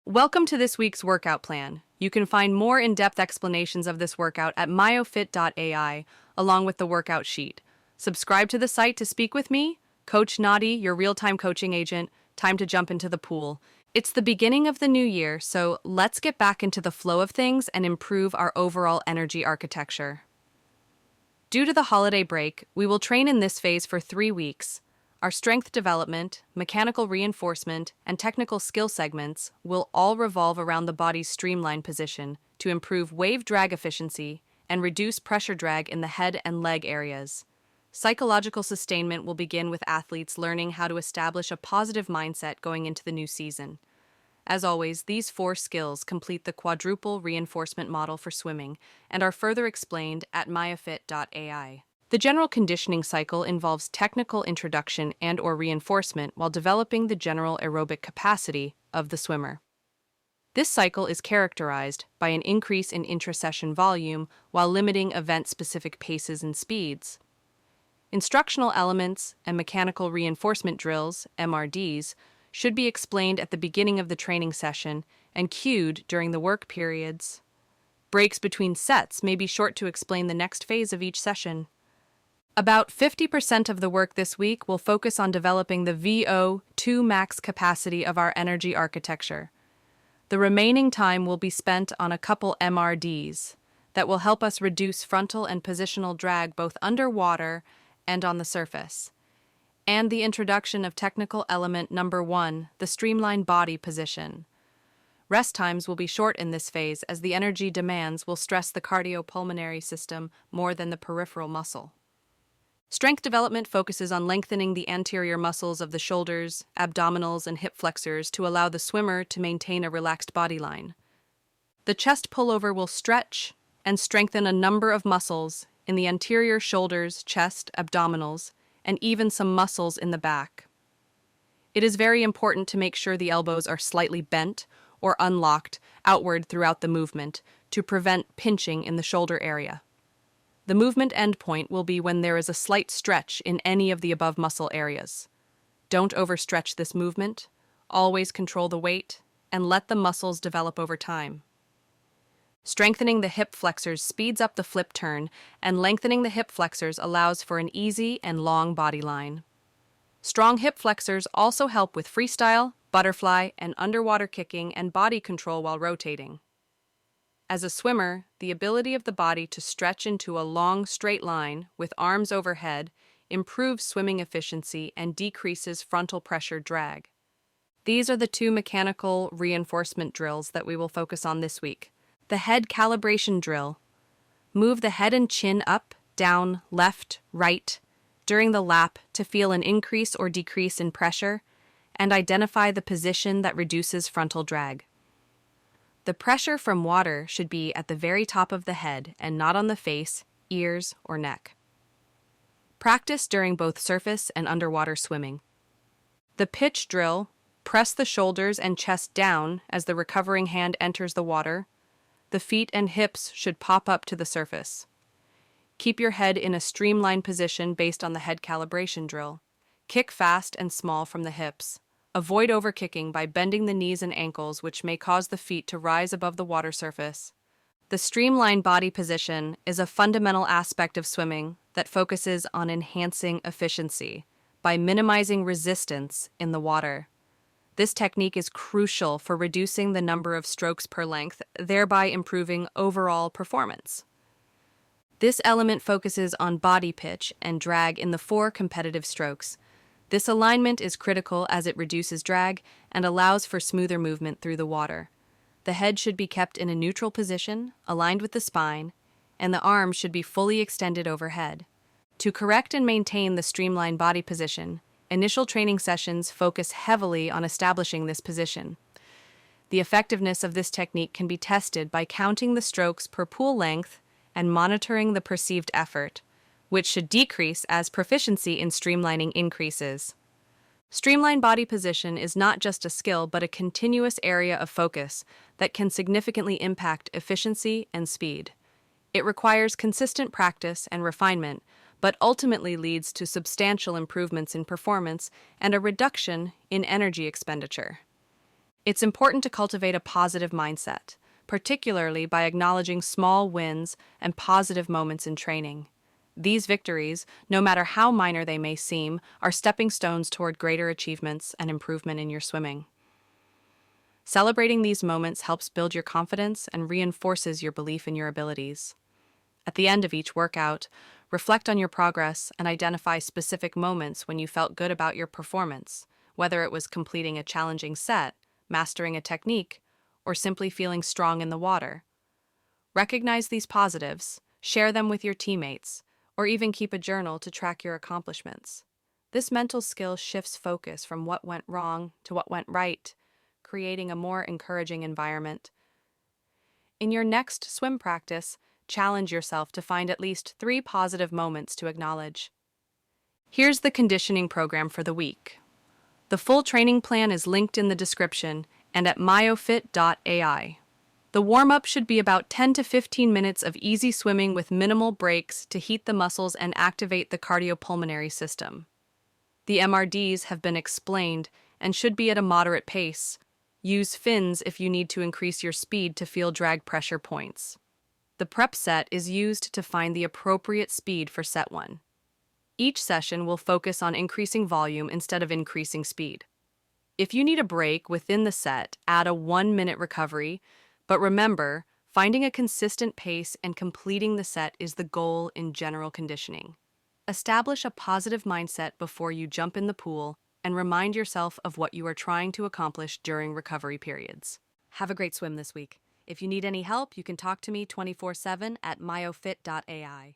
Welcome to this week's workout plan. You can find more in-depth explanations of this workout at myofit.ai, along with the workout sheet. Subscribe to the site to speak with me, Coach Nadi, your real-time coaching agent. Time to jump into the pool. It's the beginning of the new year, so let's get back into the flow of things and improve our overall energy architecture. Due to the holiday break, we will train in this phase for 3 weeks. Our strength development, mechanical reinforcement, and technical skill segments will all revolve around the body's streamlined position to improve wave drag efficiency and reduce pressure drag in the head and leg areas. Psychological sustainment will begin with athletes learning how to establish a positive mindset going into the new season. As always, these 4 skills complete the quadruple reinforcement model for swimming and are further explained at myofit.ai. The general conditioning cycle involves technical introduction and/or reinforcement while developing the general aerobic capacity of the swimmer. This cycle is characterized by an increase in intra-session volume while limiting event-specific paces and speeds. Instructional elements and mechanical reinforcement drills, MRDs, should be explained at the beginning of the training session and cued during the work periods. Breaks between sets may be short to explain the next phase of each session. About 50% of the work this week will focus on developing the VO2 max capacity of our energy architecture. The remaining time will be spent on a couple MRDs that will help us reduce frontal and positional drag both underwater and on the surface, and the introduction of technical element number 1, the streamlined body position. Rest times will be short in this phase as the energy demands will stress the cardiopulmonary system more than the peripheral muscle. Strength development focuses on lengthening the anterior muscles of the shoulders, abdominals, and hip flexors to allow the swimmer to maintain a relaxed body line. The chest pullover will stretch and strengthen a number of muscles in the anterior shoulders, chest, abdominals, and even some muscles in the back. It is very important to make sure the elbows are slightly bent or unlocked outward throughout the movement to prevent pinching in the shoulder area. The movement endpoint will be when there is a slight stretch in any of the above muscle areas. Don't overstretch this movement, always control the weight, and let the muscles develop over time. Strengthening the hip flexors speeds up the flip turn, and lengthening the hip flexors allows for an easy and long body line. Strong hip flexors also help with freestyle, butterfly, and underwater kicking and body control while rotating. As a swimmer, the ability of the body to stretch into a long, straight line with arms overhead improves swimming efficiency and decreases frontal pressure drag. These are the 2 mechanical reinforcement drills that we will focus on this week. The head calibration drill. Move the head and chin up, down, left, right during the lap to feel an increase or decrease in pressure and identify the position that reduces frontal drag. The pressure from water should be at the very top of the head and not on the face, ears, or neck. Practice during both surface and underwater swimming. The pitch drill. Press the shoulders and chest down as the recovering hand enters the water. The feet and hips should pop up to the surface. Keep your head in a streamlined position based on the head calibration drill. Kick fast and small from the hips. Avoid overkicking by bending the knees and ankles, which may cause the feet to rise above the water surface. The streamlined body position is a fundamental aspect of swimming that focuses on enhancing efficiency by minimizing resistance in the water. This technique is crucial for reducing the number of strokes per length, thereby improving overall performance. This element focuses on body pitch and drag in the 4 competitive strokes. This alignment is critical as it reduces drag and allows for smoother movement through the water. The head should be kept in a neutral position, aligned with the spine, and the arms should be fully extended overhead. To correct and maintain the streamlined body position, initial training sessions focus heavily on establishing this position. The effectiveness of this technique can be tested by counting the strokes per pool length and monitoring the perceived effort, which should decrease as proficiency in streamlining increases. Streamlined body position is not just a skill but a continuous area of focus that can significantly impact efficiency and speed. It requires consistent practice and refinement, but ultimately leads to substantial improvements in performance and a reduction in energy expenditure. It's important to cultivate a positive mindset, particularly by acknowledging small wins and positive moments in training. These victories, no matter how minor they may seem, are stepping stones toward greater achievements and improvement in your swimming. Celebrating these moments helps build your confidence and reinforces your belief in your abilities. At the end of each workout, reflect on your progress and identify specific moments when you felt good about your performance, whether it was completing a challenging set, mastering a technique, or simply feeling strong in the water. Recognize these positives, share them with your teammates, or even keep a journal to track your accomplishments. This mental skill shifts focus from what went wrong to what went right, creating a more encouraging environment. In your next swim practice, challenge yourself to find at least 3 positive moments to acknowledge. Here's the conditioning program for the week. The full training plan is linked in the description and at myofit.ai. The warm-up should be about 10 to 15 minutes of easy swimming with minimal breaks to heat the muscles and activate the cardiopulmonary system. The MRDs have been explained and should be at a moderate pace. Use fins if you need to increase your speed to feel drag pressure points. The prep set is used to find the appropriate speed for set 1. Each session will focus on increasing volume instead of increasing speed. If you need a break within the set, add a 1-minute recovery, but remember, finding a consistent pace and completing the set is the goal in general conditioning. Establish a positive mindset before you jump in the pool and remind yourself of what you are trying to accomplish during recovery periods. Have a great swim this week. If you need any help, you can talk to me 24/7 at myofit.ai.